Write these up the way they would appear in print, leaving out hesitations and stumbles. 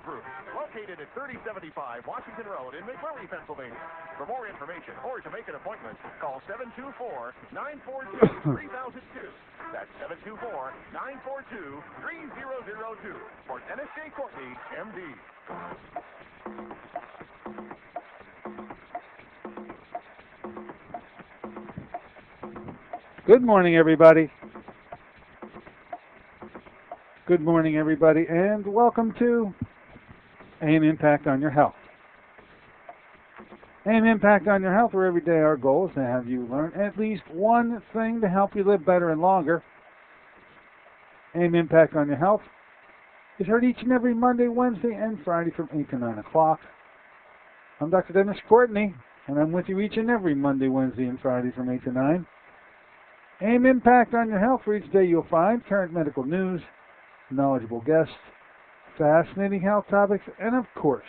Group, located at 3075 Washington Road in McMurray, Pennsylvania. For more information or to make an appointment, call 724-942-3002. That's 724-942-3002 for Dennis J. Courtney, M.D. Good morning, everybody. Good morning, everybody, and welcome to AIM Impact on Your Health. AIM Impact on Your Health, where every day our goal is to have you learn at least one thing to help you live better and longer. AIM Impact on Your Health is heard each and every Monday, Wednesday, and Friday from 8 to 9 o'clock. I'm Dr. Dennis Courtney, and I'm with you each and every Monday, Wednesday, and Friday from 8 to 9. AIM Impact on Your Health, where each day you'll find current medical news, knowledgeable guests, fascinating health topics, and of course,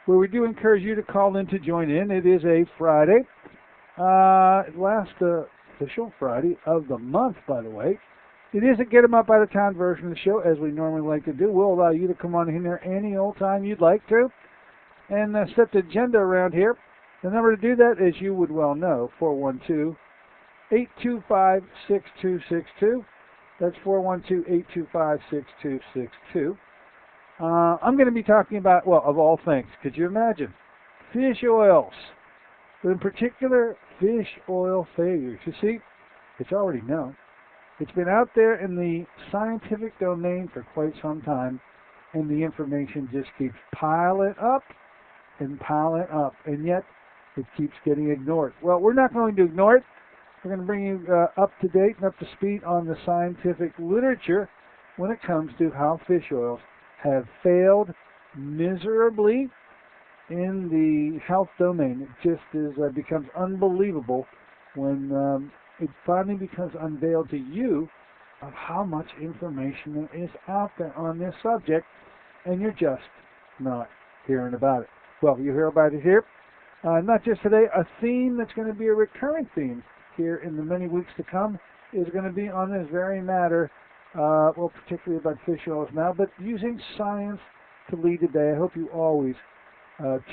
where we do encourage you to call in to join in. It is a Friday, last official Friday of the month, by the way. It is a get 'em up out of town version of the show, as we normally like to do. We'll allow you to come on in there any old time you'd like to and set the agenda around here. The number to do that, as you would well know, 412-825-6262. That's 412-825-6262. I'm going to be talking about, well, of all things, could you imagine? Fish oils, but in particular, fish oil failures. You see, it's already known. It's been out there in the scientific domain for quite some time, and the information just keeps piling up, and yet it keeps getting ignored. Well, we're not going to ignore it. We're going to bring you up to date and up to speed on the scientific literature when it comes to how fish oils have failed miserably in the health domain. It just becomes unbelievable when it finally becomes unveiled to you of how much information there is out there on this subject, and you're just not hearing about it. Well, you hear about it here. Not just today, a theme that's going to be a recurring theme here in the many weeks to come is going to be on this very matter, well, particularly about fish oils now, but using science to lead the day. I hope you always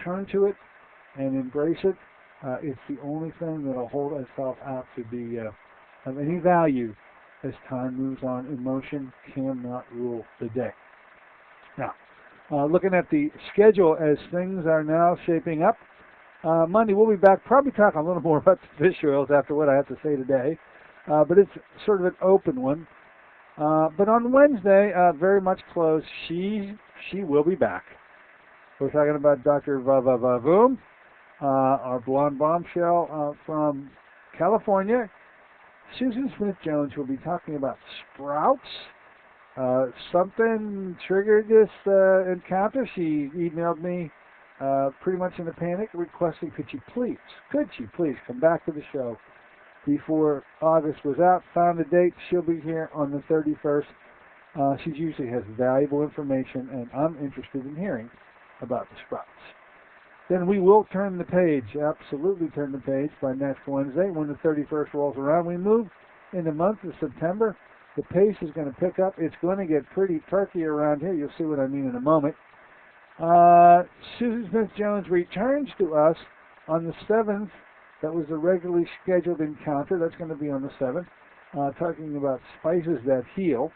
turn to it and embrace it. It's the only thing that will hold itself out to be of any value as time moves on. Emotion cannot rule the day. Now, looking at the schedule as things are now shaping up, Monday we'll be back, probably talking a little more about the fish oils after what I have to say today, but it's sort of an open one. But on Wednesday, very much closed, she will be back. We're talking about Dr. Vavavoom, our blonde bombshell from California. Susan Smith-Jones will be talking about sprouts. Something triggered this encounter. She emailed me pretty much in a panic, requesting, could she please come back to the show before August was out. Found a date. She'll be here on the 31st. She usually has valuable information, and I'm interested in hearing about the sprouts. Then we will turn the page, absolutely turn the page by next Wednesday when the 31st rolls around. We move in the month of September. The pace is going to pick up. It's going to get pretty turkey around here. You'll see what I mean in a moment. Susan Smith-Jones returns to us on the 7th. That was the regularly scheduled encounter. That's going to be on the 7th, talking about spices that heal.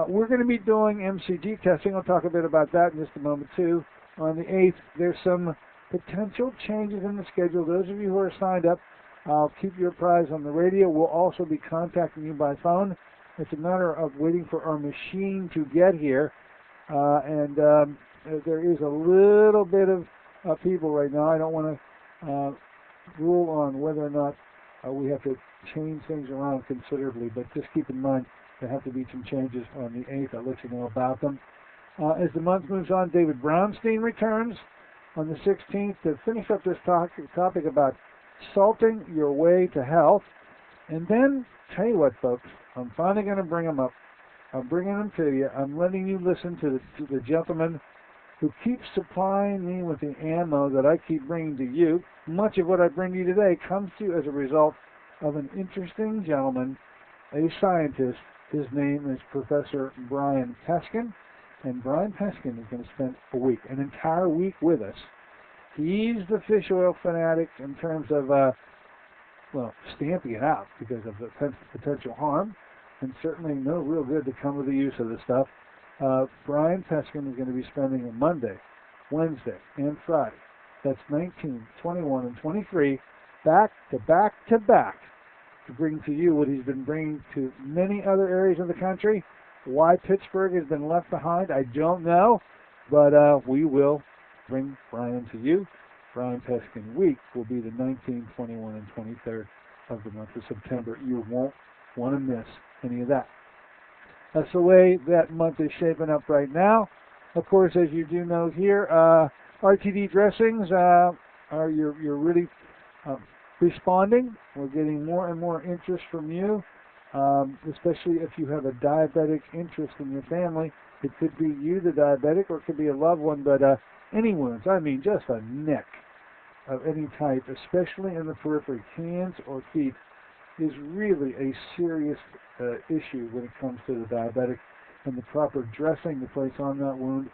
We're going to be doing MCG testing. I'll talk a bit about that in just a moment, too. On the 8th, there's some potential changes in the schedule. Those of you who are signed up, I'll keep you apprised on the radio. We'll also be contacting you by phone. It's a matter of waiting for our machine to get here. There is a little bit of people right now. I don't want to rule on whether or not we have to change things around considerably, but just keep in mind there have to be some changes on the 8th. I'll let you know about them. As the month moves on, David Brownstein returns on the 16th to finish up this topic about salting your way to health. And then, tell you what, folks, I'm finally going to bring them up. I'm bringing them to you. I'm letting you listen to the gentleman who keeps supplying me with the ammo that I keep bringing to you. Much of what I bring to you today comes to you as a result of an interesting gentleman, a scientist. His name is Professor Brian Peskin. And Brian Peskin is going to spend a week, an entire week with us. He's the fish oil fanatic in terms of, stamping it out because of the potential harm, and certainly no real good to come with the use of this stuff. Brian Peskin is going to be spending a Monday, Wednesday, and Friday. That's 19, 21, and 23, back to back to back, to bring to you what he's been bringing to many other areas of the country. Why Pittsburgh has been left behind, I don't know, but we will bring Brian to you. Brian Peskin Week will be the 19th, 21, and 23rd of the month of September. You won't want to miss any of that. That's the way that month is shaping up right now. Of course, as you do know here, RTD dressings you're really responding. We're getting more and more interest from you, especially if you have a diabetic interest in your family. It could be you, the diabetic, or it could be a loved one, but any wounds, I mean just a nick of any type, especially in the periphery, hands or feet, is really a serious issue when it comes to the diabetic. And the proper dressing to place on that wound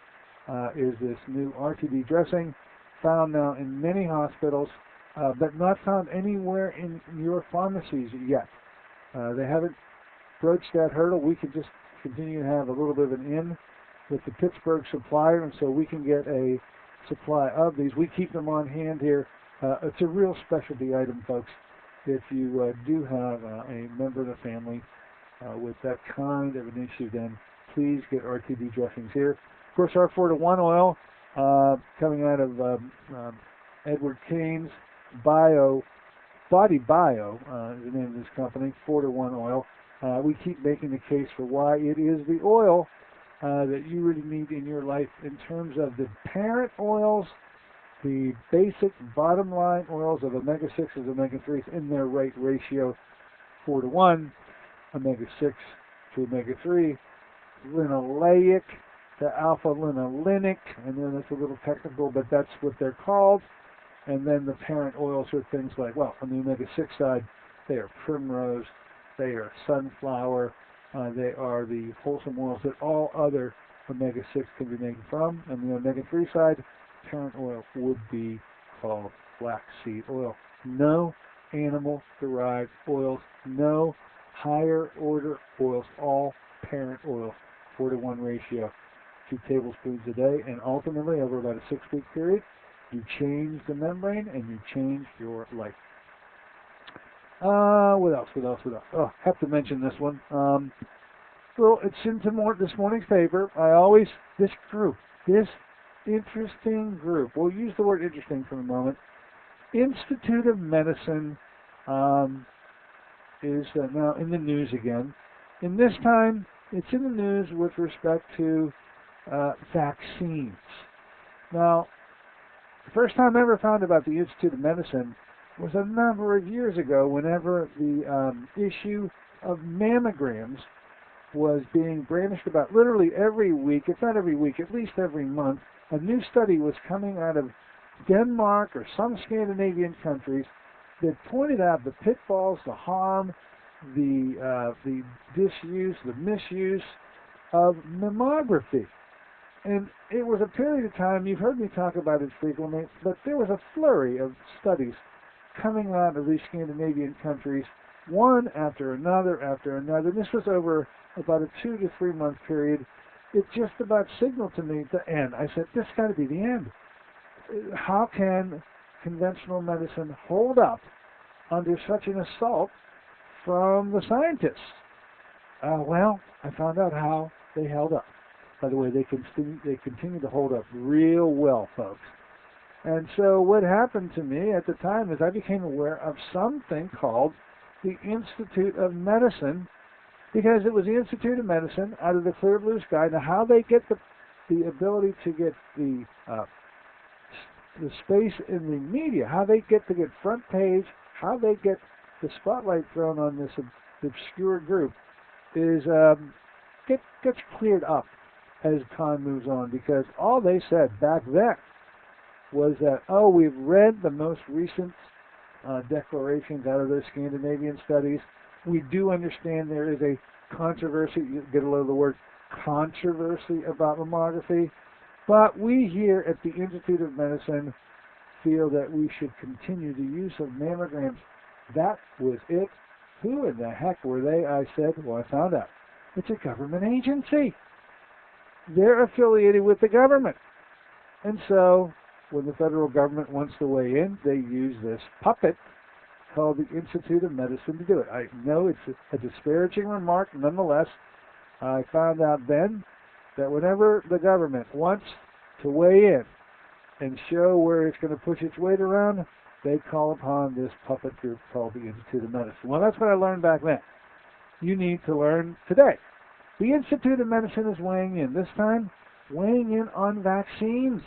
is this new RTD dressing, found now in many hospitals, but not found anywhere in your pharmacies yet. They haven't broached that hurdle. We could just continue to have a little bit of an in with the Pittsburgh supplier, and so we can get a supply of these. We keep them on hand here. It's a real specialty item, folks. If you do have a member of the family with that kind of an issue, then please get RTD dressings here. Of course, our 4-to-1 oil coming out of Edward Kane's Body Bio is the name of this company, 4-to-1 oil. We keep making the case for why it is the oil that you really need in your life in terms of the parent oils, the basic bottom line oils of omega-6s, omega-3s in their right ratio, 4-to-1, omega-6 to omega-3, linoleic to alpha-linolenic, and then it's a little technical, but that's what they're called. And then the parent oils are things like, well, on the omega-6 side, they are primrose, they are sunflower, they are the wholesome oils that all other omega-6 can be made from. And the omega-3 side, parent oil would be called flaxseed oil. No animal-derived oils, no higher order oils, all parent oils, 4-to-1 ratio, 2 tablespoons a day, and ultimately over about a 6-week period, you change the membrane and you change your life. What else? Oh, have to mention this one. Well, it's in this morning's paper. This interesting group, we'll use the word interesting for a moment. Institute of Medicine is now in the news again. And this time, it's in the news with respect to vaccines. Now, the first time I ever found about the Institute of Medicine was a number of years ago, whenever the issue of mammograms was being brandished about literally every week, if not every week, at least every month. A new study was coming out of Denmark or some Scandinavian countries that pointed out the pitfalls, the harm, the disuse, the misuse of mammography. And it was a period of time, you've heard me talk about it frequently, but there was a flurry of studies coming out of these Scandinavian countries, one after another. And this was over about a 2 to 3 month period. It just about signaled to me the end. I said, this got to be the end. How can conventional medicine hold up under such an assault from the scientists? Well, I found out how they held up. By the way, they continue to hold up real well, folks. And so what happened to me at the time is I became aware of something called the Institute of Medicine, because it was the Institute of Medicine out of the clear blue sky. Now, how they get the ability to get the space in the media, how they get to get front page, how they get the spotlight thrown on this obscure group is gets cleared up as time moves on, because all they said back then was that, we've read the most recent declarations out of those Scandinavian studies. We do understand there is a controversy, you get a load of the word controversy about mammography, but we here at the Institute of Medicine feel that we should continue the use of mammograms. That was it. Who in the heck were they? I said, well, I found out. It's a government agency. They're affiliated with the government. And so, when the federal government wants to weigh in, they use this puppet called the Institute of Medicine to do it. I know it's a disparaging remark. Nonetheless, I found out then that whenever the government wants to weigh in and show where it's going to push its weight around, they call upon this puppet group called the Institute of Medicine. Well, that's what I learned back then. You need to learn today. The Institute of Medicine is weighing in, this time weighing in on vaccines.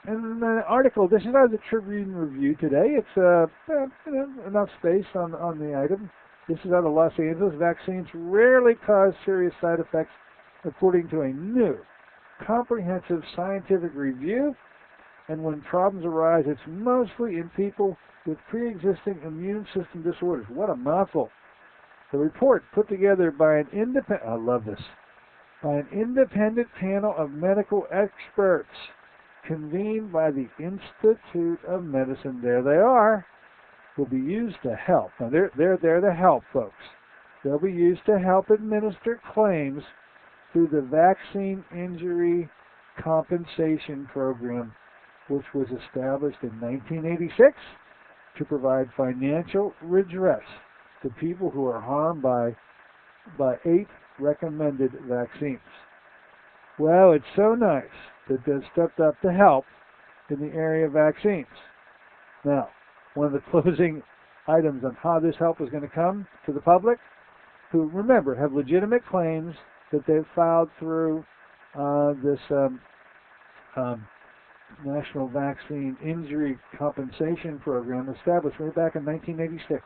And the article, this is out of the Tribune Review today. It's enough space on the item. This is out of Los Angeles. Vaccines rarely cause serious side effects, according to a new comprehensive scientific review. And when problems arise, it's mostly in people with pre-existing immune system disorders. What a mouthful. The report, put together by an independent, I love this, by an independent panel of medical experts convened by the Institute of Medicine, there they are, will be used to help. Now, they're there to help, folks. They'll be used to help administer claims through the Vaccine Injury Compensation Program, which was established in 1986 to provide financial redress to people who are harmed by 8 recommended vaccines. Well, it's so nice that they've stepped up to help in the area of vaccines. Now, one of the closing items on how this help is going to come to the public, who, remember, have legitimate claims that they've filed through this National Vaccine Injury Compensation Program established way back in 1986.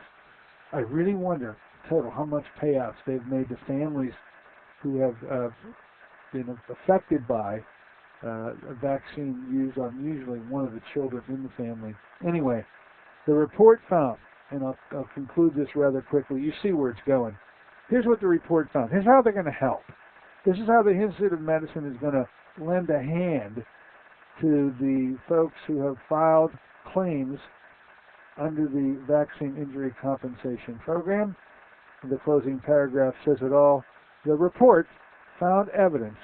I really wonder, total, how much payouts they've made to families who have been affected by a vaccine used on usually one of the children in the family. Anyway, the report found, and I'll conclude this rather quickly. You see where it's going. Here's what the report found. Here's how they're going to help. This is how the Institute of Medicine is going to lend a hand to the folks who have filed claims under the Vaccine Injury Compensation Program. The closing paragraph says it all. The report found evidence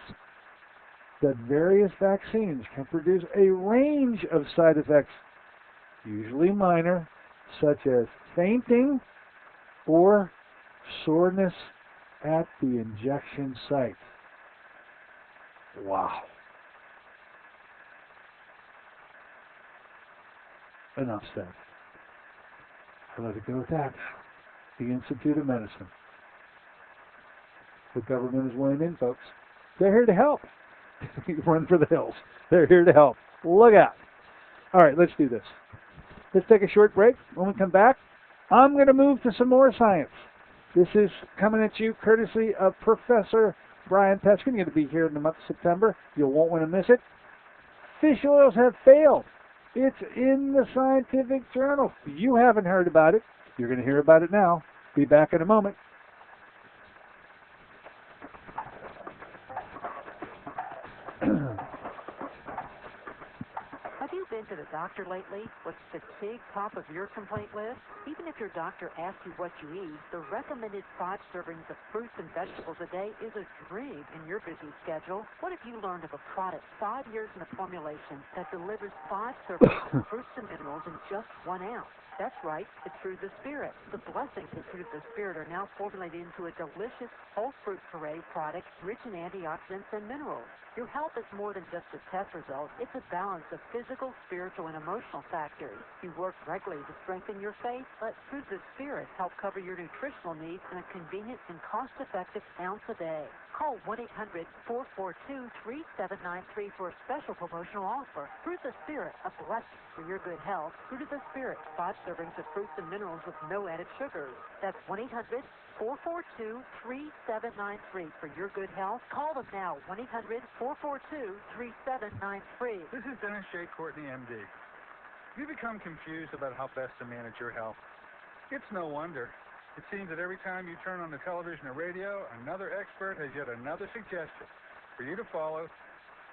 that various vaccines can produce a range of side effects, usually minor, such as fainting or soreness at the injection site. Wow. Enough said. I'll let it go with that. The Institute of Medicine. The government is weighing in, folks. They're here to help. Run for the hills. They're here to help. Look out. All right, let's do this. Let's take a short break. When we come back, I'm going to move to some more science. This is coming at you courtesy of Professor Brian Peskin. You're going to be here in the month of September. You won't want to miss it. Fish oils have failed. It's in the scientific journal. You haven't heard about it. You're going to hear about it now. Be back in a moment. Have you been to the doctor lately? Was fatigue top of your complaint list? Even if your doctor asks you what you eat, the recommended 5 servings of fruits and vegetables a day is a dream in your busy schedule. What if you learned of a product 5 years in a formulation that delivers 5 servings of fruits and minerals in just 1 ounce? That's right, it's Through the Spirit. The blessings of Through the Spirit are now formulated into a delicious whole fruit puree product rich in antioxidants and minerals. Your health is more than just a test result. It's a balance of physical, spiritual, and emotional factors. You work regularly to strengthen your faith, let Through the Spirit help cover your nutritional needs in a convenient and cost-effective ounce a day. Call 1-800-442-3793 for a special promotional offer. Through the Spirit, a blessing for your good health. Through the Spirit, 5 servings of fruits and minerals with no added sugars. That's 1-800-442-3793 for your good health. Call them now, 1-800-442-3793. This is Dennis J. Courtney, MD. You become confused about how best to manage your health. It's no wonder. It seems that every time you turn on the television or radio, another expert has yet another suggestion for you to follow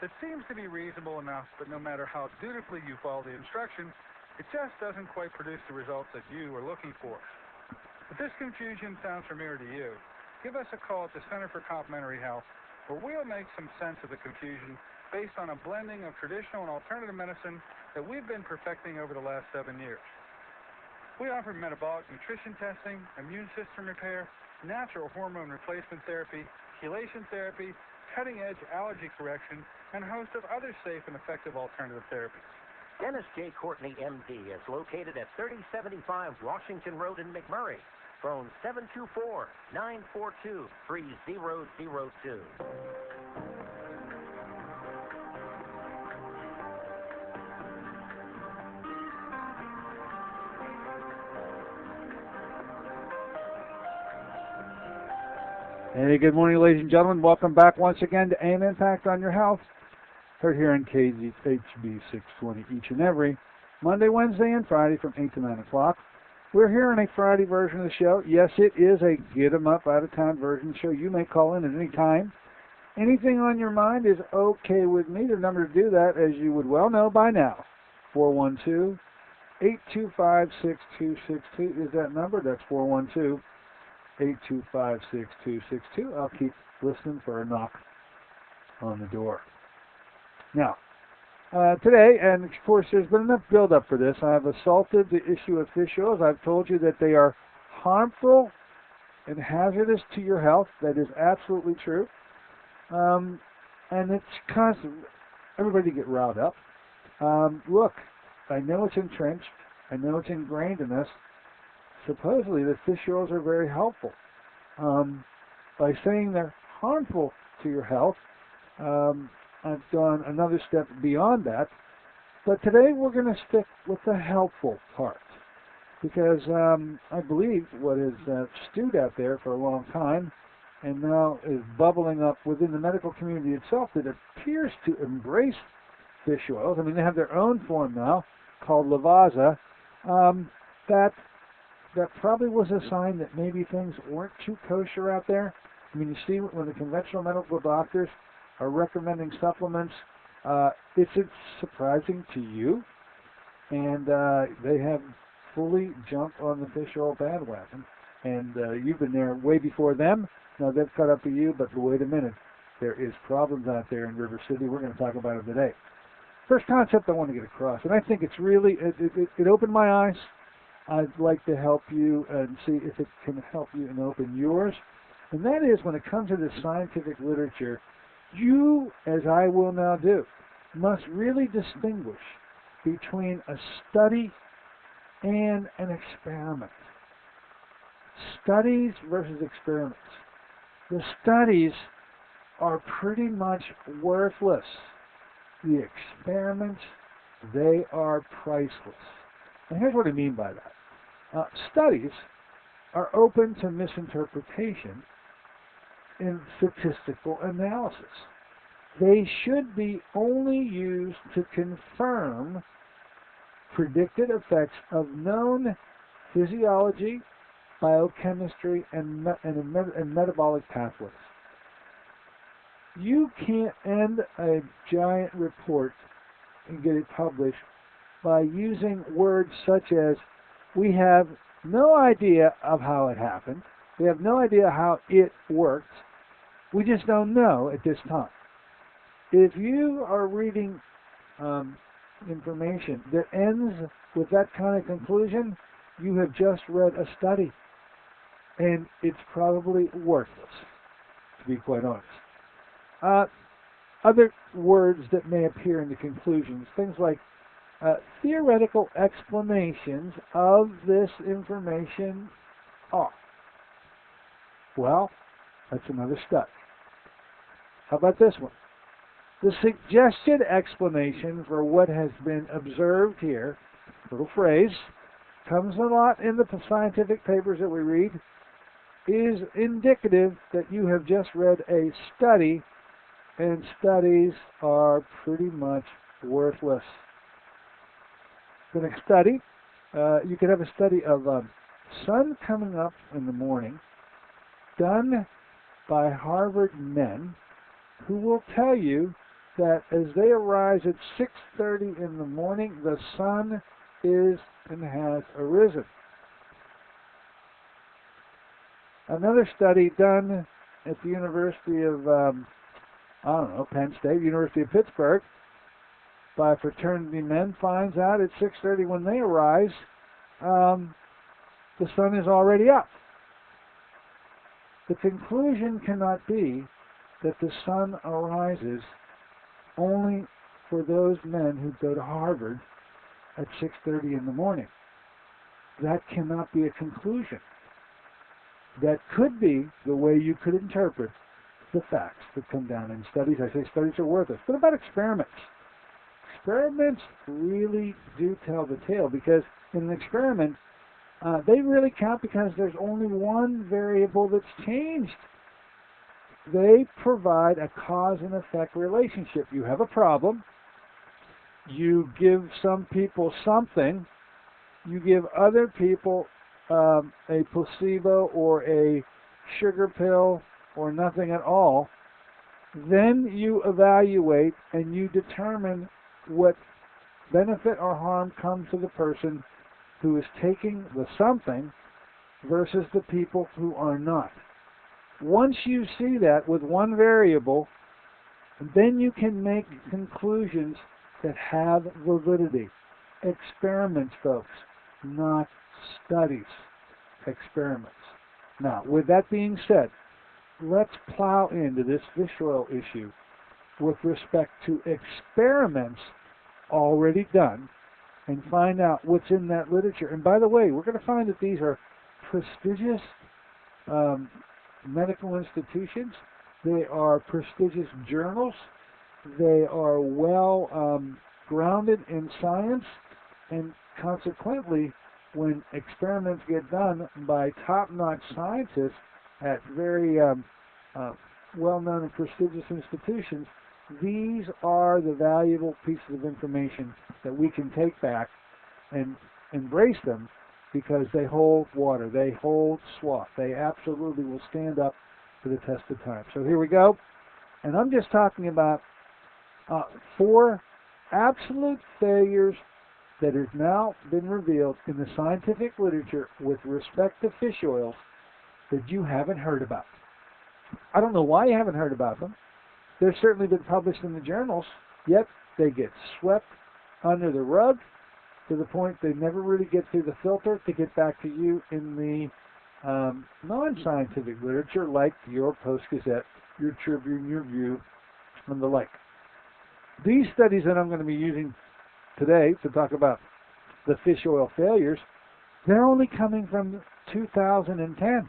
that seems to be reasonable enough, but no matter how dutifully you follow the instructions, it just doesn't quite produce the results that you are looking for. If this confusion sounds familiar to you, give us a call at the Center for Complementary Health, where we'll make some sense of the confusion based on a blending of traditional and alternative medicine that we've been perfecting over the last 7 years. We offer metabolic nutrition testing, immune system repair, natural hormone replacement therapy, chelation therapy, cutting-edge allergy correction, and a host of other safe and effective alternative therapies. Dennis J. Courtney, M.D. is located at 3075 Washington Road in McMurray. Phone 724-942-3002. Hey, good morning, ladies and gentlemen. Welcome back once again to AM Impact on Your Health. Heard here on KZHB 620 each and every Monday, Wednesday, and Friday from 8 to 9 o'clock. We're here on a Friday version of the show. Yes, it is a Get 'em Up, Out of Town version of the show. You may call in at any time. Anything on your mind is okay with me. The number to do that, as you would well know by now, 412-825-6262 is that number. That's 412-825-6262. I'll keep listening for a knock on the door. Now, today, and of course there's been enough build-up for this, I've assaulted the issue of fish oils. I've told you that they are harmful and hazardous to your health. That is absolutely true. And it's constant. Everybody get riled up. Look, I know it's entrenched. I know it's ingrained in us. Supposedly the fish oils are very helpful. By saying they're harmful to your health, I've gone another step beyond that. But today we're going to stick with the helpful part, because I believe what has stewed out there for a long time and now is bubbling up within the medical community itself that appears to embrace fish oils. I mean, they have their own form now called Lavazza. That probably was a sign that maybe things weren't too kosher out there. I mean, you see when the conventional medical doctors are recommending supplements, it's surprising to you, and they have fully jumped on the fish oil bandwagon, and you've been there way before them. Now they've caught up to you, but wait a minute, there is problems out there in River City. We're going to talk about it today. First concept I want to get across, and I think it's really, it opened my eyes. I'd like to help you and see if it can help you and open yours. And that is, when it comes to the scientific literature, you, as I will now do, must really distinguish between a study and an experiment. Studies versus experiments. The studies are pretty much worthless. The experiments, they are priceless. And here's what I mean by that. Studies are open to misinterpretation in statistical analysis. They should be only used to confirm predicted effects of known physiology, biochemistry, and metabolic pathways. You can't end a giant report and get it published by using words such as, we have no idea of how it happened, we have no idea how it worked, we just don't know at this time. If you are reading information that ends with that kind of conclusion, you have just read a study, and it's probably worthless, to be quite honest. Other words that may appear in the conclusions, things like theoretical explanations of this information are. Well, that's another study. How about this one? The suggested explanation for what has been observed here, little phrase, comes a lot in the scientific papers that we read, is indicative that you have just read a study, and studies are pretty much worthless. The next study, you could have a study of Sun Coming Up in the Morning, done by Harvard men, who will tell you that as they arise at 6:30 in the morning, the sun is and has arisen. Another study done at the University of, Penn State, University of Pittsburgh, by fraternity men finds out at 6:30 when they arise, the sun is already up. The conclusion cannot be that the sun arises only for those men who go to Harvard at 6:30 in the morning. That cannot be a conclusion. That could be the way you could interpret the facts that come down in studies. I say studies are worthless. What about experiments? Experiments really do tell the tale, because in an experiment, they really count because there's only one variable that's changed. They provide a cause and effect relationship. You have a problem. You give some people something. You give other people a placebo or a sugar pill or nothing at all. Then you evaluate and you determine what benefit or harm comes to the person who is taking the something versus the people who are not. Once you see that with one variable, then you can make conclusions that have validity. Experiments, folks, not studies. Experiments. Now, with that being said, let's plow into this fish oil issue with respect to experiments already done and find out what's in that literature. And by the way, we're going to find that these are prestigious medical institutions. They are prestigious journals. They are well grounded in science, and consequently, when experiments get done by top-notch scientists at very well-known and prestigious institutions, these are the valuable pieces of information that we can take back and embrace them, because they hold water, they hold swath, they absolutely will stand up to the test of time. So here we go, and I'm just talking about 4 absolute failures that have now been revealed in the scientific literature with respect to fish oils that you haven't heard about. I don't know why you haven't heard about them. They've certainly been published in the journals, yet they get swept under the rug to the point they never really get through the filter to get back to you in the non-scientific literature, like your Post-Gazette, your Tribune, your View, and the like. These studies that I'm going to be using today to talk about the fish oil failures, they're only coming from 2010.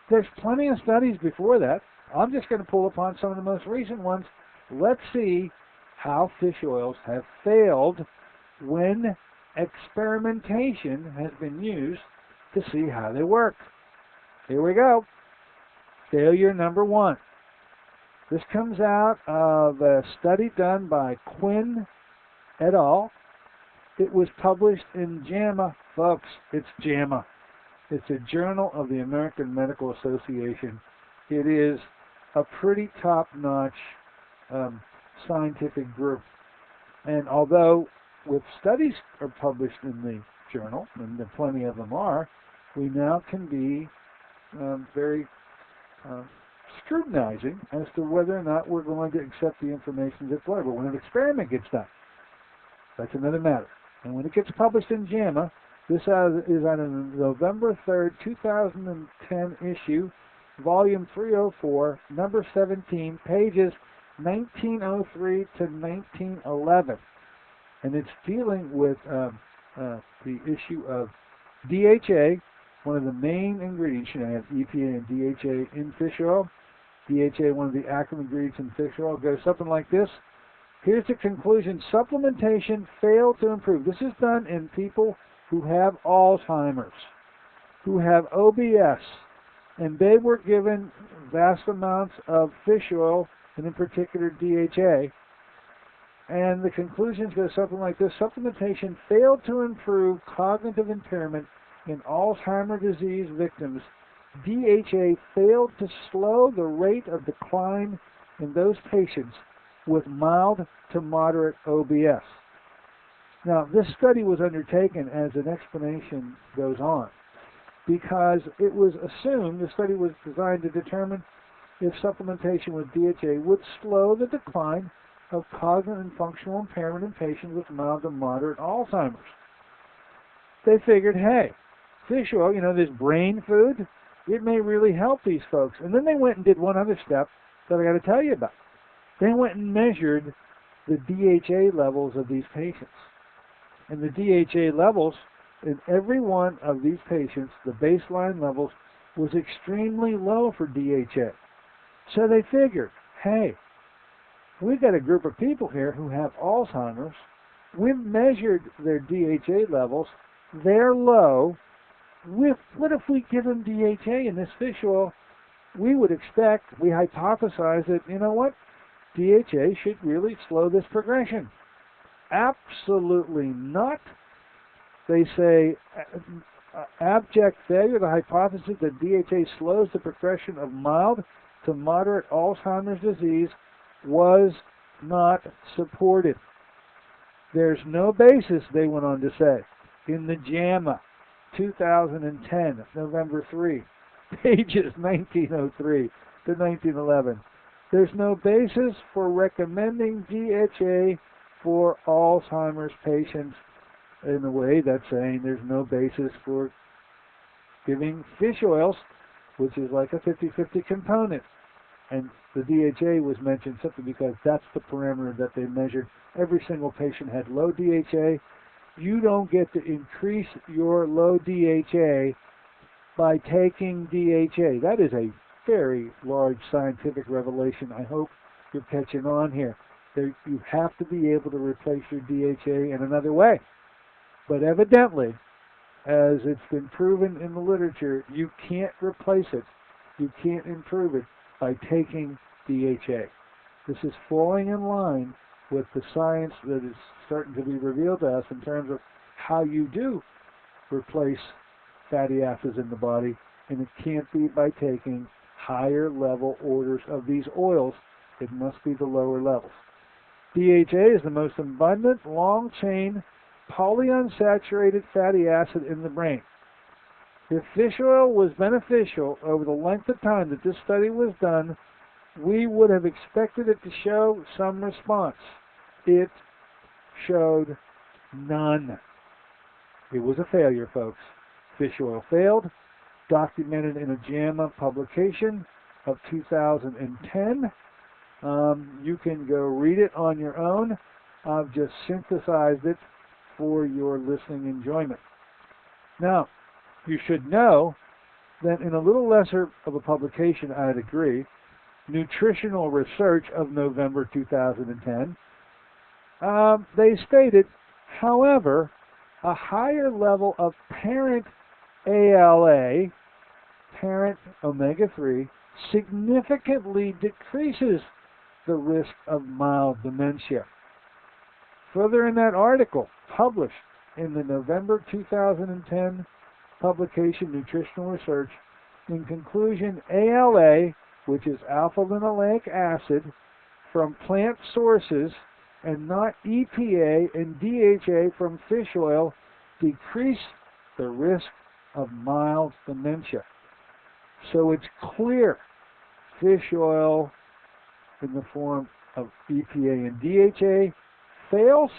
There's plenty of studies before that. I'm just going to pull upon some of the most recent ones. Let's see how fish oils have failed when experimentation has been used to see how they work. Here we go. Failure number 1. This comes out of a study done by Quinn et al. It was published in JAMA. Folks, it's JAMA. It's a Journal of the American Medical Association. It is a pretty top-notch scientific group. And although with studies are published in the journal, and plenty of them are, we now can be very scrutinizing as to whether or not we're going to accept the information that's there. But when an experiment gets done, that's another matter. And when it gets published in JAMA, this is on a November 3rd, 2010 issue, volume 304, number 17, pages 1903 to 1911. And it's dealing with the issue of DHA, one of the main ingredients. You know, you have EPA and DHA in fish oil. DHA, one of the active ingredients in fish oil, goes something like this. Here's the conclusion. Supplementation failed to improve. This is done in people who have Alzheimer's, who have OBS, and they were given vast amounts of fish oil, and in particular DHA. And the conclusions go something like this. Supplementation failed to improve cognitive impairment in Alzheimer's disease victims, DHA failed to slow the rate of decline in those patients with mild to moderate OBS. Now, this study was undertaken, as an explanation goes on, because it was assumed, the study was designed to determine if supplementation with DHA would slow the decline of cognitive and functional impairment in patients with mild to moderate Alzheimer's. They figured, hey, fish oil, this brain food, it may really help these folks. And then they went and did one other step that I got to tell you about. They went and measured the DHA levels of these patients. And the DHA levels in every one of these patients, the baseline levels, was extremely low for DHA. So they figured, hey, we've got a group of people here who have Alzheimer's. We've measured their DHA levels. They're low. What if we give them DHA in this fish oil? We would expect, we hypothesize that, you know what? DHA should really slow this progression. Absolutely not. They say abject failure, the hypothesis that DHA slows the progression of mild to moderate Alzheimer's disease was not supported. There's no basis, they went on to say, in the JAMA 2010, November 3, pages 1903 to 1911. There's no basis for recommending DHA for Alzheimer's patients. In a way, that's saying there's no basis for giving fish oils, which is like a 50-50 component. And the DHA was mentioned simply because that's the parameter that they measured. Every single patient had low DHA. You don't get to increase your low DHA by taking DHA. That is a very large scientific revelation. I hope you're catching on here. You have to be able to replace your DHA in another way. But evidently, as it's been proven in the literature, you can't replace it. You can't improve it by taking DHA. This is falling in line with the science that is starting to be revealed to us in terms of how you do replace fatty acids in the body, and it can't be by taking higher level orders of these oils. It must be the lower levels. DHA is the most abundant long-chain polyunsaturated fatty acid in the brain. If fish oil was beneficial over the length of time that this study was done, we would have expected it to show some response. It showed none. It was a failure, folks. Fish oil failed, documented in a JAMA publication of 2010. You can go read it on your own. I've just synthesized it for your listening enjoyment. Now, you should know that in a little lesser of a publication, I'd agree, Nutritional Research of November 2010, they stated, however, a higher level of parent ALA, parent omega-3, significantly decreases the risk of mild dementia. Further in that article, published in the November 2010 publication Nutritional Research, in conclusion, ALA, which is alpha-linoleic acid, from plant sources and not EPA and DHA from fish oil, decrease the risk of mild dementia. So it's clear fish oil in the form of EPA and DHA fails.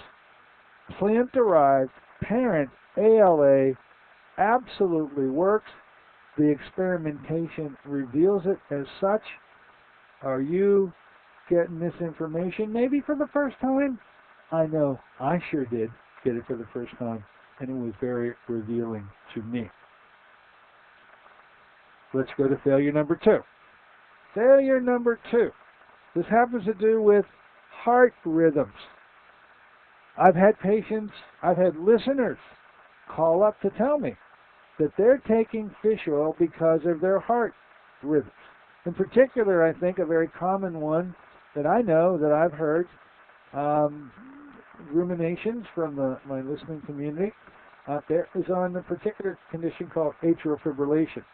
Plant-derived parent ALA absolutely works. The experimentation reveals it as such. Are you getting this information maybe for the first time? I know I sure did get it for the first time, and it was very revealing to me. Let's go to failure number 2. Failure number 2. This happens to do with heart rhythms. I've had patients, I've had listeners call up to tell me that they're taking fish oil because of their heart rhythms. In particular, I think a very common one that I know that I've heard, ruminations from my listening community, out there is on a particular condition called atrial fibrillation.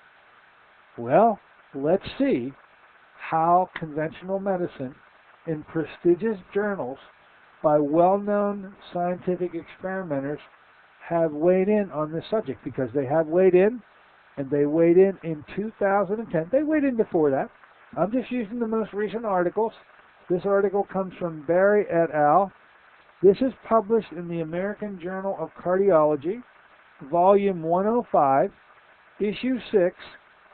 Well, let's see how conventional medicine in prestigious journals by well-known scientific experimenters have weighed in on this subject, because they have weighed in, and they weighed in 2010. They weighed in before that. I'm just using the most recent articles. This article comes from Barry et al. This is published in the American Journal of Cardiology, Volume 105, Issue 6,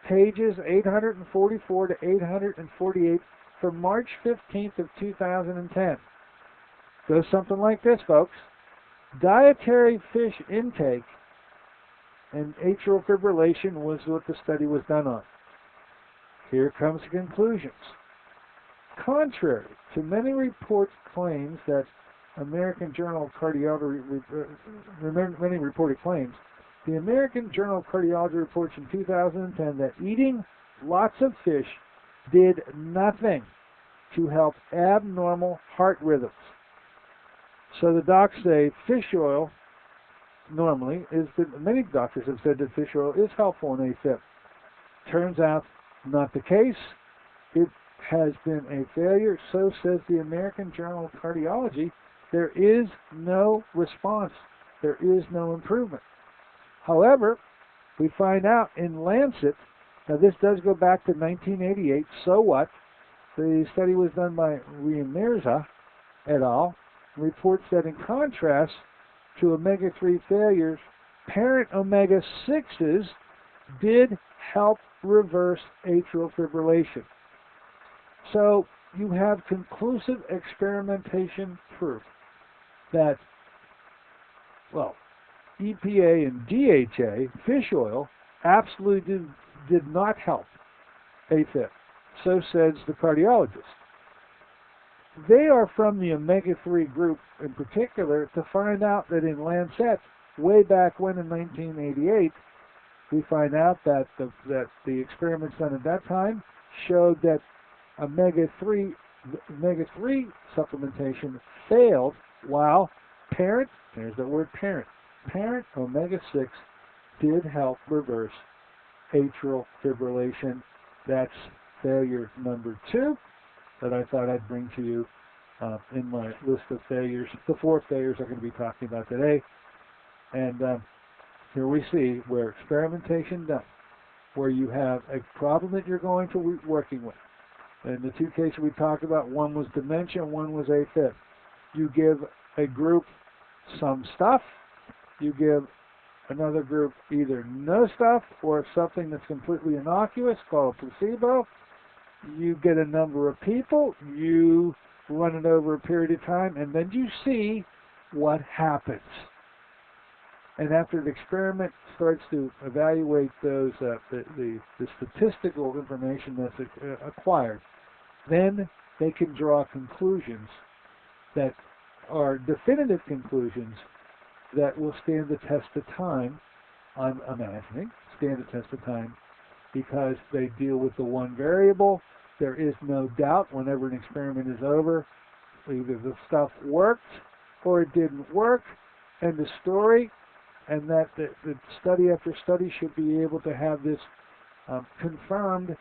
pages 844 to 848 from March 15th of 2010. Goes something like this, folks. Dietary fish intake and atrial fibrillation was what the study was done on. Here comes the conclusions. Contrary to many reports claims that American Journal of Cardiology, many reported claims, the American Journal of Cardiology reports in 2010 that eating lots of fish did nothing to help abnormal heart rhythms. So the docs say fish oil normally many doctors have said that fish oil is helpful in AFib. Turns out not the case. It has been a failure, so says the American Journal of Cardiology. There is no response. There is no improvement. However, we find out in Lancet, now this does go back to 1988, so what? The study was done by Ramirez et al. Reports that in contrast to omega-3 failures, parent omega-6s did help reverse atrial fibrillation. So you have conclusive experimentation proof that, well, EPA and DHA, fish oil, absolutely did not help AFib. So says the cardiologist. They are from the omega-3 group in particular to find out that in Lancet, way back when in 1988, we find out that the experiments done at that time showed that omega-3 supplementation failed, while parent, there's the word parent omega-6 did help reverse atrial fibrillation. That's failure number 2 that I thought I'd bring to you in my list of failures. The 4 failures I'm going to be talking about today. And here we see where experimentation done, where you have a problem that you're going to be working with. In the 2 cases we talked about, one was dementia, one was AFib. You give a group some stuff, you give another group either no stuff or something that's completely innocuous called a placebo. You get a number of people, you run it over a period of time, and then you see what happens. And after the experiment starts to evaluate those the statistical information that's acquired, then they can draw conclusions that are definitive conclusions that will stand the test of time, I'm imagining, stand the test of time, because they deal with the one variable. There is no doubt whenever an experiment is over, either the stuff worked or it didn't work, and the story, and that the study after study should be able to have this confirmed,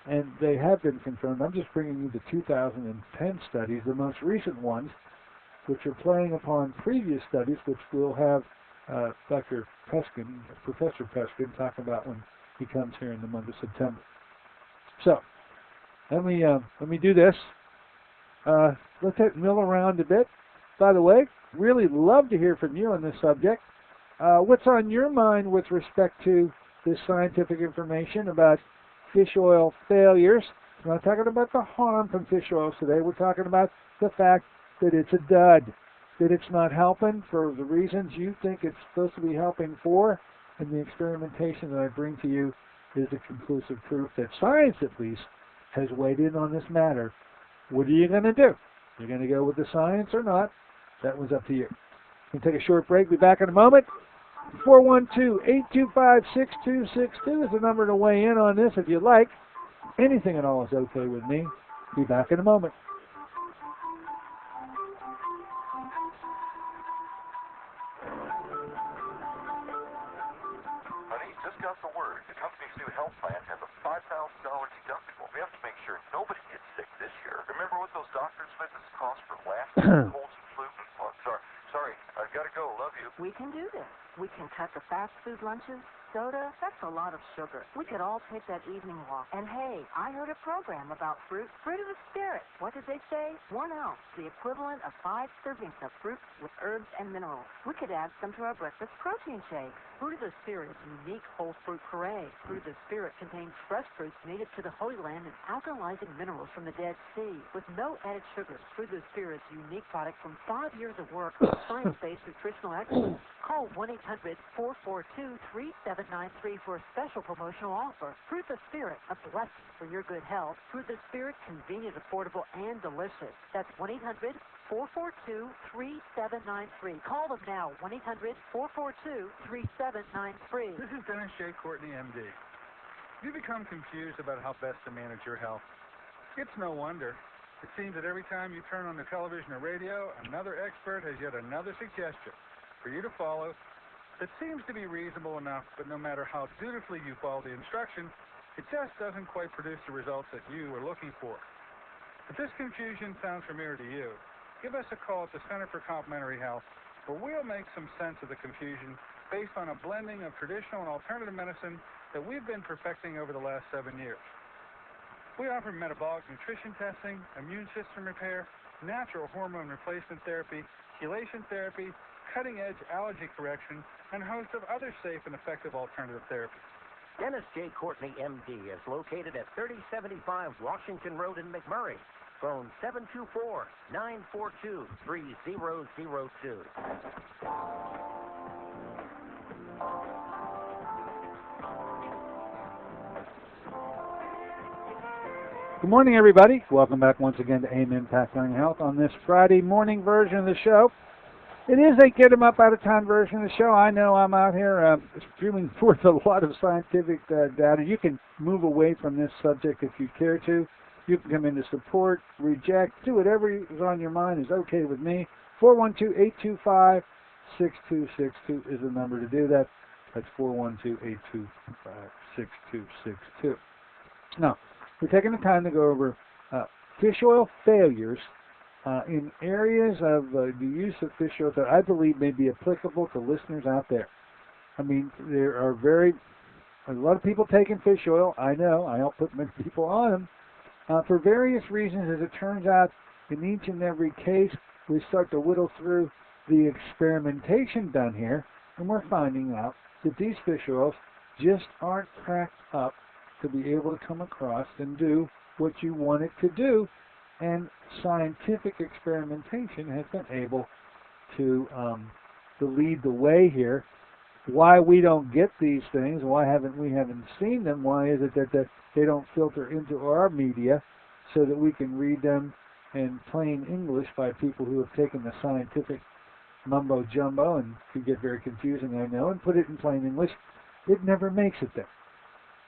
and they have been confirmed. I'm just bringing you the 2010 studies, the most recent ones, which are playing upon previous studies, which we'll have Professor Peskin, talk about when he comes here in the month of September. So, let me do this. Let's mill around a bit. By the way, really love to hear from you on this subject. What's on your mind with respect to this scientific information about fish oil failures? We're not talking about the harm from fish oils today. We're talking about the fact that it's a dud, that it's not helping for the reasons you think it's supposed to be helping for, and the experimentation that I bring to you is a conclusive proof that science, at least, has weighed in on this matter. What are you going to do? You're going to go with the science or not? That was up to you. We'll take a short break. Be back in a moment. 412-825-6262 is the number to weigh in on this if you like. Anything at all is okay with me. Be back in a moment. got the word. The company's new health plan has a $5,000 deductible. We have to make sure nobody gets sick this year. Remember what those doctor's visits cost for last year's colds and flu? Oh, sorry, I've got to go. Love you. We can do this. We can cut the fast food lunches. Soda, that's a lot of sugar. We could all take that evening walk. And hey, I heard a program about fruit. Fruit of the spirit. What did they say? 1 ounce, the equivalent of 5 servings of fruit with herbs and minerals. We could add some to our breakfast protein shake. Fruit of the Spirit's unique whole fruit puree. Fruit of the Spirit contains fresh fruits native to the Holy Land and alkalizing minerals from the Dead Sea. With no added sugars, Fruit of the Spirit's unique product from 5 years of work with science-based nutritional excellence. Call 1-800-442-3793 for a special promotional offer. Fruit of the Spirit, a blessing for your good health. Fruit of the Spirit, convenient, affordable, and delicious. That's 1-800-442-3793. Call them now, 1-800-442-3793. This is Dennis J. Courtney, MD. Have you become confused about how best to manage your health? It's no wonder. It seems that every time you turn on the television or radio, another expert has yet another suggestion for you to follow that seems to be reasonable enough, but no matter how dutifully you follow the instructions, it just doesn't quite produce the results that you were looking for. If this confusion sounds familiar to you, give us a call at the Center for Complementary Health, where we'll make some sense of the confusion based on a blending of traditional and alternative medicine that we've been perfecting over the last 7 years. We offer metabolic nutrition testing, immune system repair, natural hormone replacement therapy, chelation therapy, cutting-edge allergy correction, and a host of other safe and effective alternative therapies. Dennis J. Courtney, MD, is located at 3075 Washington Road in McMurray. Phone 724-942-3002. Good morning, everybody. Welcome back once again to AIM Impact on Health on this Friday morning version of the show. It is a get 'em up out of town version of the show. I know I'm out here spewing forth a lot of scientific data. You can move away from this subject if you care to. You can come in to support, reject, do whatever is on your mind is okay with me. 412-825-6262 is the number to do that. That's 412-825-6262. Now, we're taking the time to go over fish oil failures in areas of the use of fish oil that I believe may be applicable to listeners out there. I mean, there are a lot of people taking fish oil. I know. I help put many people on them. For various reasons, as it turns out, in each and every case, we start to whittle through the experimentation done here, and we're finding out that these fish oils just aren't cracked up to be able to come across and do what you want it to do. And scientific experimentation has been able to lead the way here. Why we don't get these things, why haven't we seen them, why is it that they don't filter into our media so that we can read them in plain English by people who have taken the scientific mumbo jumbo, and it get very confusing, I know, and put it in plain English. It never makes it there.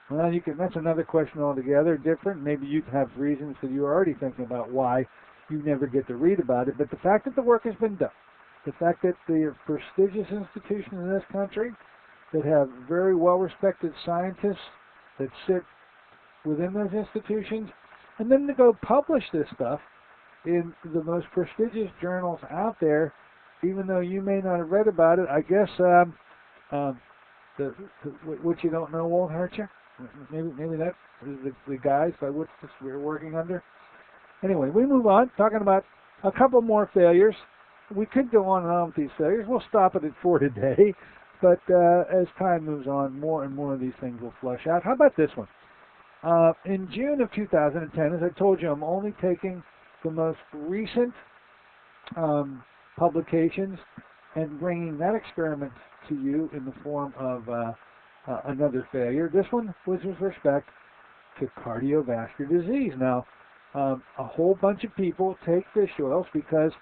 Well, that's another question altogether, different. Maybe you have reasons that you're already thinking about why you never get to read about it. But the fact that the work has been done, the fact that the prestigious institutions in this country that have very well-respected scientists that sit within those institutions, and then to go publish this stuff in the most prestigious journals out there, even though you may not have read about it, I guess what you don't know won't hurt you. Maybe that's the guys by which we're working under. Anyway, we move on, talking about a couple more failures. We could go on and on with these failures. We'll stop it at 4 today. But as time moves on, more and more of these things will flush out. How about this one? In June of 2010, as I told you, I'm only taking the most recent publications and bringing that experiment to you in the form of another failure. This one was with respect to cardiovascular disease. Now, a whole bunch of people take fish oils because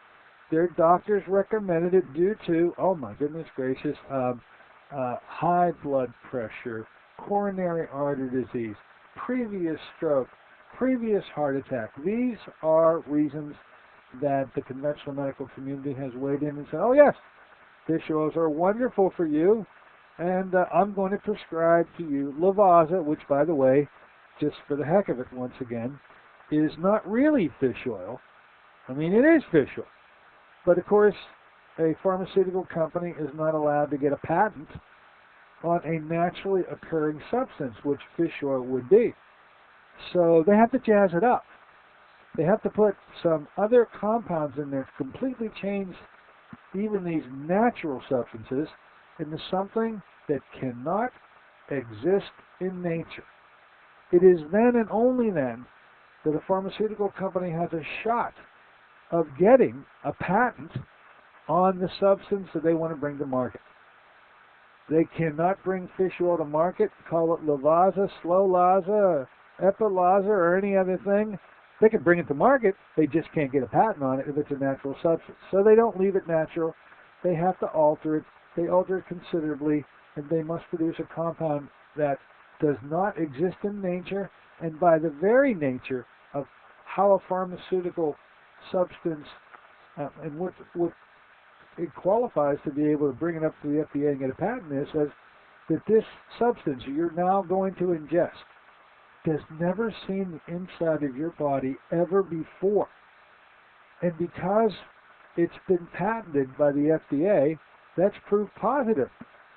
their doctors recommended it due to, oh my goodness gracious, high blood pressure, coronary artery disease, previous stroke, previous heart attack. These are reasons that the conventional medical community has weighed in and said, oh yes, fish oils are wonderful for you. And I'm going to prescribe to you Lavazza, which, by the way, just for the heck of it, once again, is not really fish oil. I mean, it is fish oil. But, of course, a pharmaceutical company is not allowed to get a patent on a naturally occurring substance, which fish oil would be. So they have to jazz it up. They have to put some other compounds in there to completely change even these natural substances into something that cannot exist in nature. It is then and only then that a pharmaceutical company has a shot of getting a patent on the substance that they want to bring to market. They cannot bring fish oil to market, call it Lavazza, Slowlaza, Epilazza, or any other thing. They can bring it to market, they just can't get a patent on it if it's a natural substance. So they don't leave it natural. They have to alter it. They alter it considerably, and they must produce a compound that does not exist in nature, and by the very nature of how a pharmaceutical substance and what it qualifies to be able to bring it up to the FDA and get a patent is, says that this substance you're now going to ingest has never seen the inside of your body ever before. And because it's been patented by the FDA, that's proof positive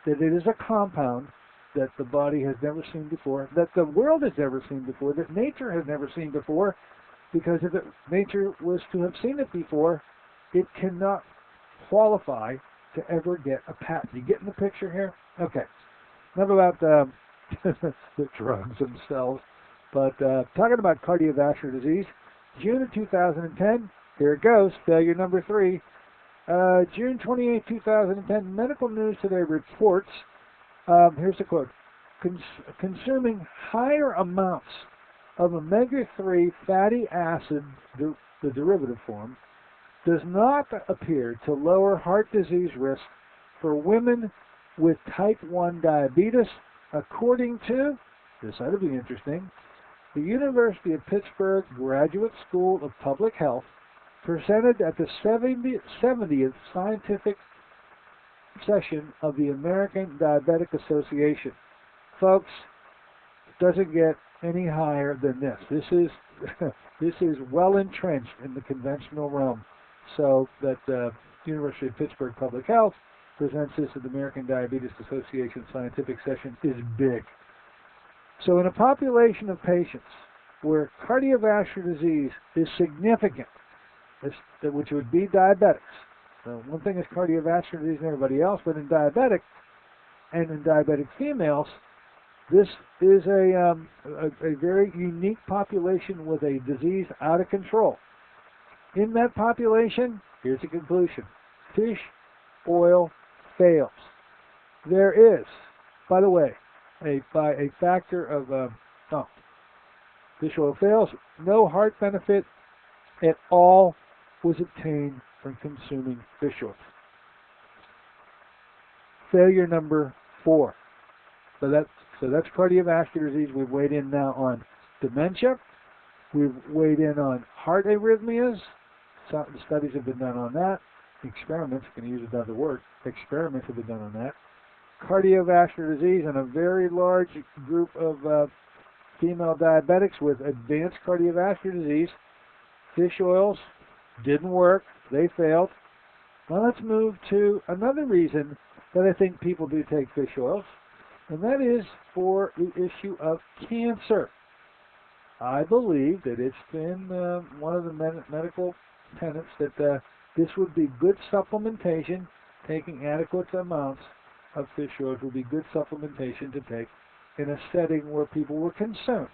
that it is a compound that the body has never seen before, that the world has never seen before, that nature has never seen before, because if nature was to have seen it before, it cannot qualify to ever get a patent. You getting the picture here? Okay. Enough about the drugs themselves, but talking about cardiovascular disease, June of 2010, here it goes, failure number 3. June 28, 2010, Medical News Today reports, here's the quote, consuming higher amounts of omega-3 fatty acid, the derivative form, does not appear to lower heart disease risk for women with type 1 diabetes, according to, this ought to be interesting, the University of Pittsburgh Graduate School of Public Health, presented at the 70th Scientific Session of the American Diabetic Association. Folks, it doesn't get any higher than this. This is well entrenched in the conventional realm. So that University of Pittsburgh Public Health presents this at the American Diabetes Association Scientific Session is big. So in a population of patients where cardiovascular disease is significant, which would be diabetics. So one thing is cardiovascular disease in everybody else, but in diabetic and in diabetic females, this is a very unique population with a disease out of control. In that population, here's the conclusion. Fish oil fails. There is, by the way, by a factor of, fish oil fails, no heart benefit at all was obtained from consuming fish oil. Failure number 4. So that's cardiovascular disease. We've weighed in now on dementia. We've weighed in on heart arrhythmias. Some studies have been done on that. Experiments, can use another word, experiments have been done on that. Cardiovascular disease in a very large group of female diabetics with advanced cardiovascular disease. Fish oils didn't work. They failed. Now let's move to another reason that I think people do take fish oils, and that is for the issue of cancer. I believe that it's been one of the medical tenets that this would be good supplementation. Taking adequate amounts of fish oils would be good supplementation to take in a setting where people were concerned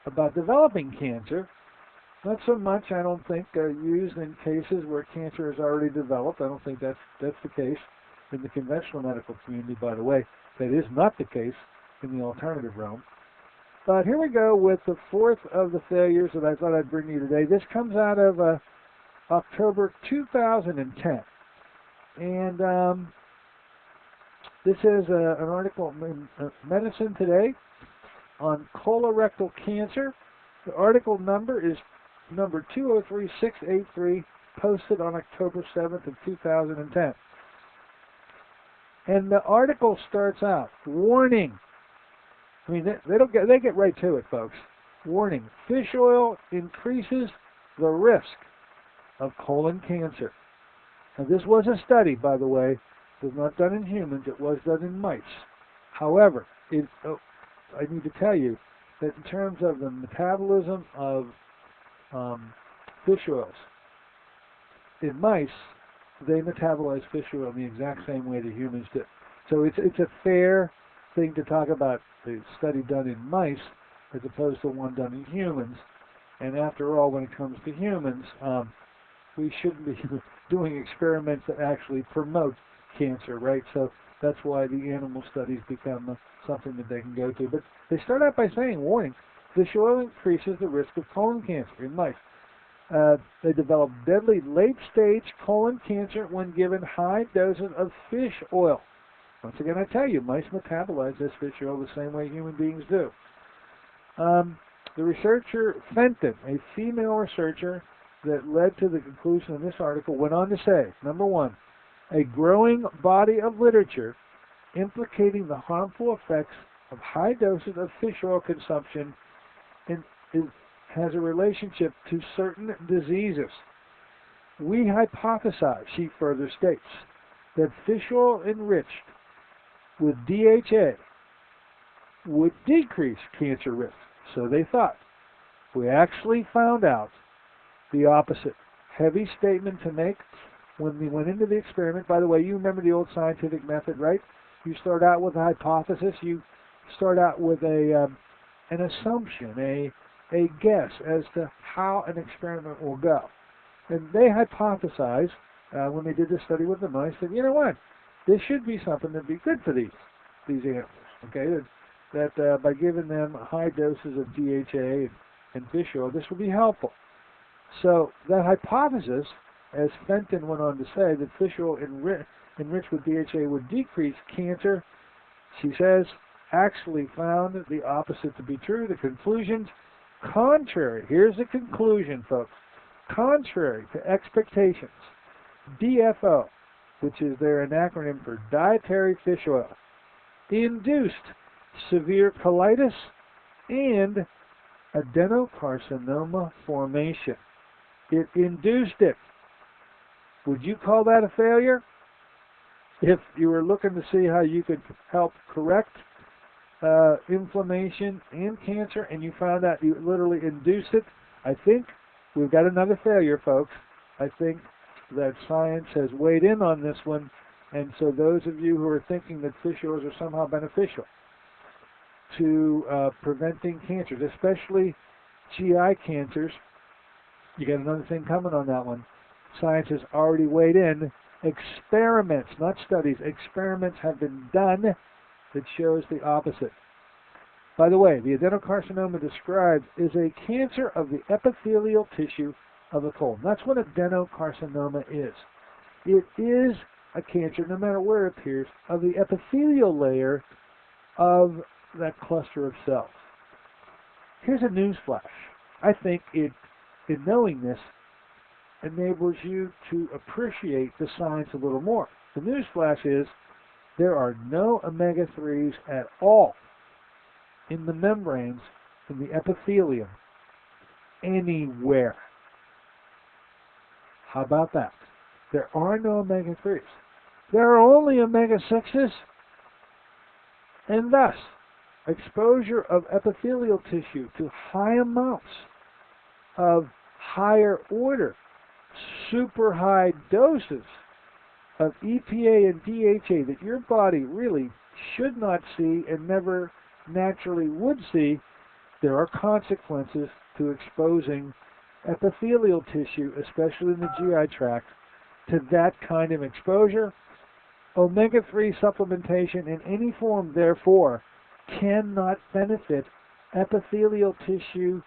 about developing cancer. Not so much, I don't think, used in cases where cancer is already developed. I don't think that's the case in the conventional medical community, by the way. That is not the case in the alternative realm. But here we go with the 4th of the failures that I thought I'd bring you today. This comes out of October 2010. And this is an article in Medicine Today on colorectal cancer. The article number is number 203683, posted on October 7th of 2010. And the article starts out, warning. I mean, they get right to it, folks. Warning, fish oil increases the risk of colon cancer. Now, this was a study, by the way. It was not done in humans. It was done in mice. However, I need to tell you that in terms of the metabolism of fish oils, in mice, they metabolize fish oil in the exact same way that humans do. So it's a fair thing to talk about the study done in mice as opposed to one done in humans. And after all, when it comes to humans, we shouldn't be doing experiments that actually promote cancer, right? So that's why the animal studies become something that they can go to. But they start out by saying, warning, fish oil increases the risk of colon cancer in mice. They develop deadly late-stage colon cancer when given high doses of fish oil. Once again, I tell you, mice metabolize this fish oil the same way human beings do. The researcher Fenton, a female researcher that led to the conclusion in this article, went on to say, number one, a growing body of literature implicating the harmful effects of high doses of fish oil consumption has a relationship to certain diseases. We hypothesize, she further states, that fish oil enriched with DHA would decrease cancer risk. So they thought. We actually found out the opposite. Heavy statement to make when we went into the experiment. By the way, you remember the old scientific method, right? You start out with a hypothesis. You start out with an assumption, a guess as to how an experiment will go. And they hypothesized when they did this study with the mice that, you know what, this should be something that'd be good for these animals. Okay, that by giving them high doses of DHA and fish oil, this would be helpful. So that hypothesis, as Fenton went on to say, that fish oil enriched with DHA would decrease cancer, she says, actually found the opposite to be true. The conclusions, contrary, here's the conclusion, folks, contrary to expectations, DFO, which is their acronym for dietary fish oil, induced severe colitis and adenocarcinoma formation. It induced it. Would you call that a failure? If you were looking to see how you could help correct inflammation and cancer and you found out you literally induced it, I think we've got another failure, folks. I think that science has weighed in on this one, and so those of you who are thinking that fish oils are somehow beneficial to preventing cancers, especially GI cancers, you got another thing coming on that one. Science has already weighed in. Experiments, not studies, experiments have been done that shows the opposite. By the way, the adenocarcinoma described is a cancer of the epithelial tissue of the colon. That's what adenocarcinoma is. It is a cancer, no matter where it appears, of the epithelial layer of that cluster of cells. Here's a news flash. I think in knowing this enables you to appreciate the science a little more. The news flash is there are no omega-3s at all in the membranes, in the epithelium, anywhere. How about that? There are no omega-3s. There are only omega-6s, and thus exposure of epithelial tissue to high amounts of higher order, super high doses of EPA and DHA that your body really should not see and never naturally would see, there are consequences to exposing epithelial tissue, especially in the GI tract, to that kind of exposure. Omega-3 supplementation in any form, therefore, cannot benefit epithelial tissue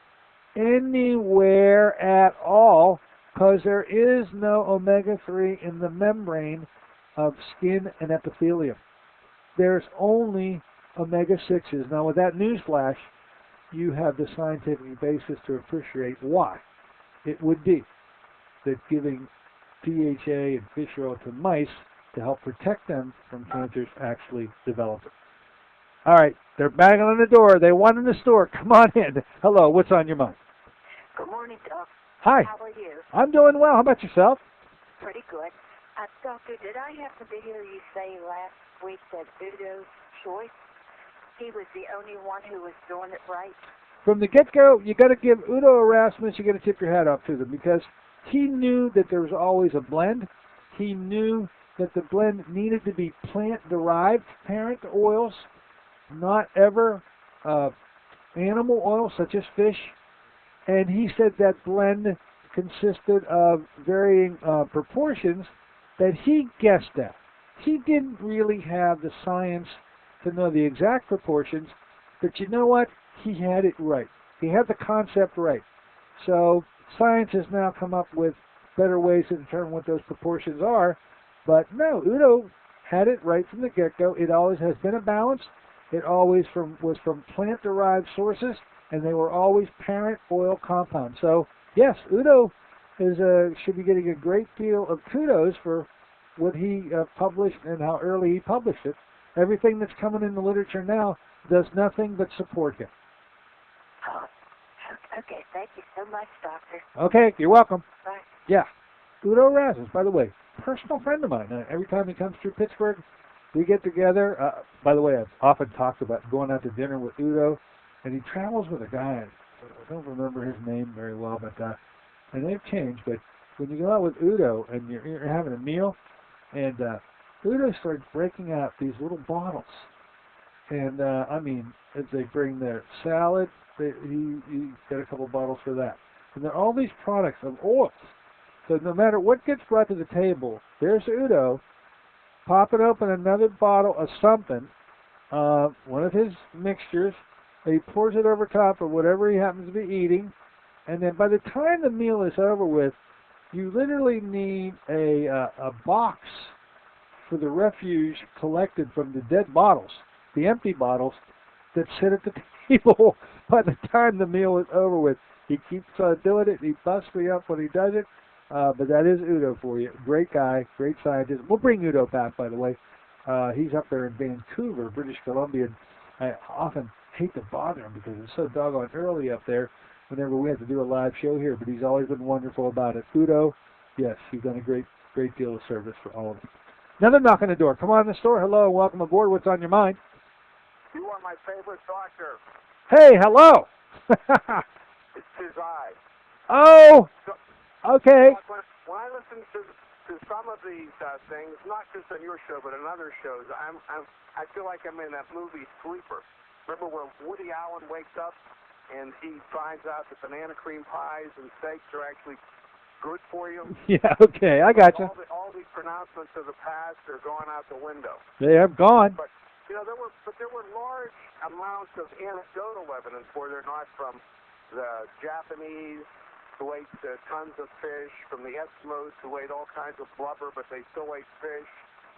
anywhere at all, because there is no omega-3 in the membrane of skin and epithelium. There's only omega-6s. Now, with that newsflash, you have the scientific basis to appreciate why it would be that giving DHA and fish oil to mice to help protect them from cancers actually developing. All right, they're banging on the door. They want in the store. Come on in. Hello, what's on your mind? Good morning, Doc. Hi. How are you? I'm doing well. How about yourself? Pretty good. Doctor, did I happen to hear you say last week that Udo's choice, he was the only one who was doing it right? From the get-go, you got to give Udo Erasmus, you got to tip your hat off to them, because he knew that there was always a blend. He knew that the blend needed to be plant-derived parent oils, not ever animal oils such as fish. And he said that blend consisted of varying proportions that he guessed at. He didn't really have the science to know the exact proportions, but you know what? He had it right. He had the concept right. So science has now come up with better ways to determine what those proportions are. But no, Udo had it right from the get-go. It always has been a balance. It always was from plant-derived sources, and they were always parent oil compounds. So yes, Udo should be getting a great deal of kudos for what he published and how early he published it. Everything that's coming in the literature now does nothing but support him. Oh, okay. Thank you so much, Doctor. Okay, you're welcome. Bye. Yeah. Udo Erasmus, by the way, personal friend of mine. Every time he comes through Pittsburgh, we get together. By the way, I've often talked about going out to dinner with Udo, and he travels with a guy. I don't remember his name very well, but and they've changed. But when you go out with Udo and you're having a meal, and Udo starts breaking out these little bottles, and I mean, as they bring their salad, he got a couple bottles for that, and there are all these products of oils. So no matter what gets brought to the table, there's Udo popping open another bottle of something, one of his mixtures. He pours it over top of whatever he happens to be eating, and then by the time the meal is over with, you literally need a box for the refuse collected from the dead bottles, the empty bottles that sit at the table by the time the meal is over with. He keeps doing it. He busts me up when he does it. But that is Udo for you. Great guy, great scientist. We'll bring Udo back, by the way. He's up there in Vancouver, British Columbia. I often hate to bother him because it's so doggone early up there whenever we have to do a live show here, but he's always been wonderful about it. Udo, yes, you've done a great deal of service for all of us. Another knock on the door. Come on in the store. Hello, and welcome aboard. What's on your mind? You are my favorite doctor. Hey, hello. It's his eye. Oh, okay. When I listen to some of these things, not just on your show, but on other shows, I feel like I'm in that movie Sleeper. Remember where Woody Allen wakes up and he finds out that banana cream pies and steaks are actually good for you? Yeah, okay, I got you. All these pronouncements of the past are going out the window. They have gone. But you know, there were large amounts of anecdotal evidence, were there not, from the Japanese who ate tons of fish, from the Eskimos who ate all kinds of blubber, but they still ate fish,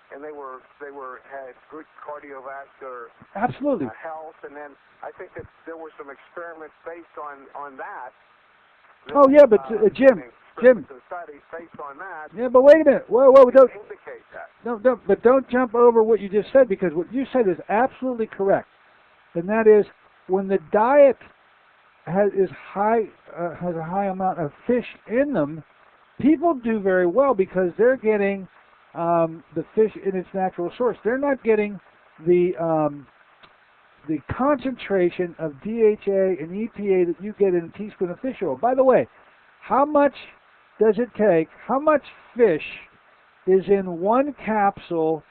and they had good cardiovascular Absolutely. Health. And then I think that there were some experiments based on that. Oh yeah, but Jim. Studies based on that. Yeah, but wait a minute. Whoa, don't indicate that. Don't jump over what you just said, because what you said is absolutely correct, and that is when the diet has a high amount of fish in them, people do very well because they're getting the fish in its natural source. They're not getting the concentration of DHA and EPA that you get in a teaspoon of fish oil. By the way, how much does it take? How much fish is in one capsule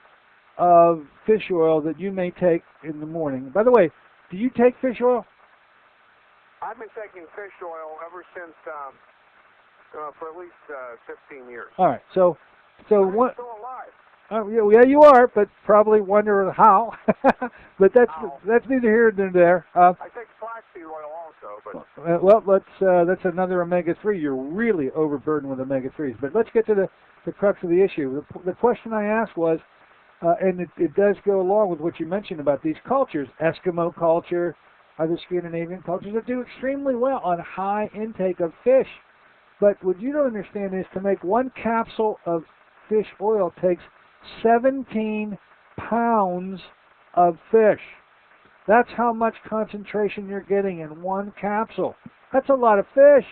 of fish oil that you may take in the morning? By the way, do you take fish oil? I've been taking fish oil ever since for at least 15 years. All right, so I'm one. still alive. Yeah, you are, but probably wonder how. But that's neither here nor there. I take flaxseed oil also, but Well, that's another omega-3. You're really overburdened with omega-3s. But let's get to the crux of the issue. The question I asked was, and it does go along with what you mentioned about these cultures, Eskimo culture, other Scandinavian cultures that do extremely well on high intake of fish. But what you don't understand is to make one capsule of fish oil takes 17 pounds of fish. That's how much concentration you're getting in one capsule. That's a lot of fish.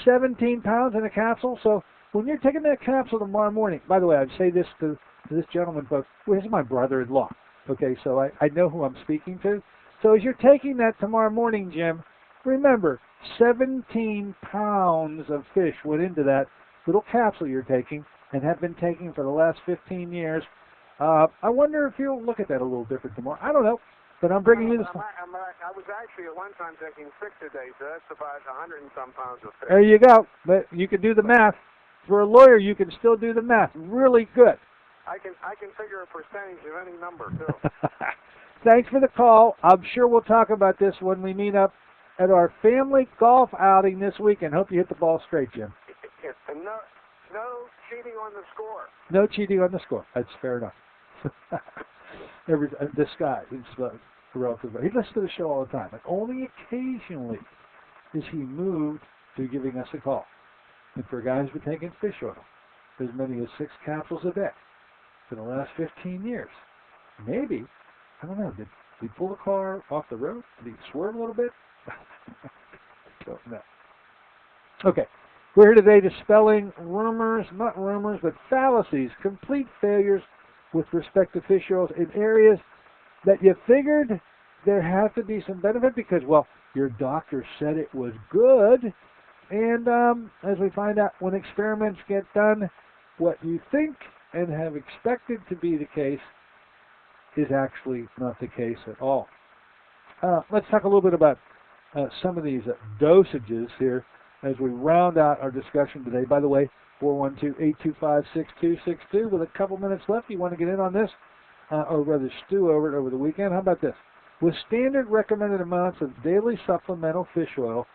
17 pounds in a capsule. So when you're taking that capsule tomorrow morning, by the way, I'd say this to this gentleman, folks. Well, this is my brother-in-law. Okay, so I know who I'm speaking to. So as you're taking that tomorrow morning, Jim, remember, 17 pounds of fish went into that little capsule you're taking and have been taking for the last 15 years. I wonder if you'll look at that a little different tomorrow. I don't know, but I'm bringing you this. I was actually at one time taking 6 a day, so that's about 100 and some pounds of fish. There you go. But you can do the math. For a lawyer, you can still do the math. Really good. I can figure a percentage of any number, too. Thanks for the call. I'm sure we'll talk about this when we meet up at our family golf outing this weekend. Hope you hit the ball straight, Jim. And no cheating on the score. No cheating on the score. That's fair enough. This guy, he's relative. He listens to the show all the time. But only occasionally is he moved to giving us a call. And for a guy who's been taking fish oil as many as 6 capsules a day for the last 15 years, maybe, I don't know, did he pull the car off the road? Did he swerve a little bit? Don't know. Okay, we're here today dispelling rumors, not rumors, but fallacies, complete failures with respect to fish oils in areas that you figured there had to be some benefit because, well, your doctor said it was good. And as we find out, when experiments get done, what you think and have expected to be the case is actually not the case at all. Let's talk a little bit about some of these dosages here as we round out our discussion today. By the way, 412-825-6262. With a couple minutes left, you want to get in on this, or rather stew over it over the weekend. How about this? With standard recommended amounts of daily supplemental fish oil,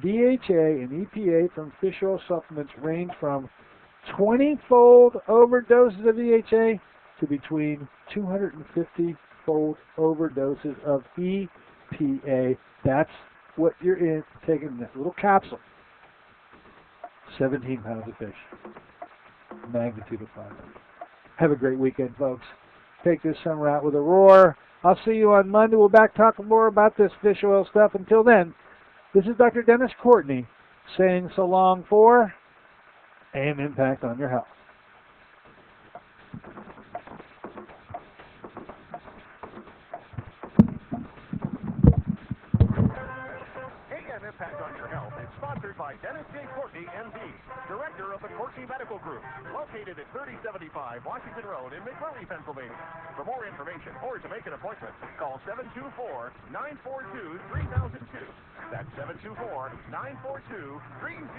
DHA and EPA from fish oil supplements range from 20-fold overdoses of DHA to between 250-fold overdoses of EPA. That's what you're in taking in this little capsule. 17 pounds of fish. Magnitude of 5. Have a great weekend, folks. Take this summer out with a roar. I'll see you on Monday. We'll back talking more about this fish oil stuff. Until then, this is Dr. Dennis Courtney saying so long for AM Impact on your health. AM Impact on Your Health is sponsored by Dennis J. Courtney, M.D., Director of the Courtney Medical Group, located at 3075 Washington Road in McMurray, Pennsylvania. For more information or to make an appointment, call 724-942-3002. That's 724-942-3002.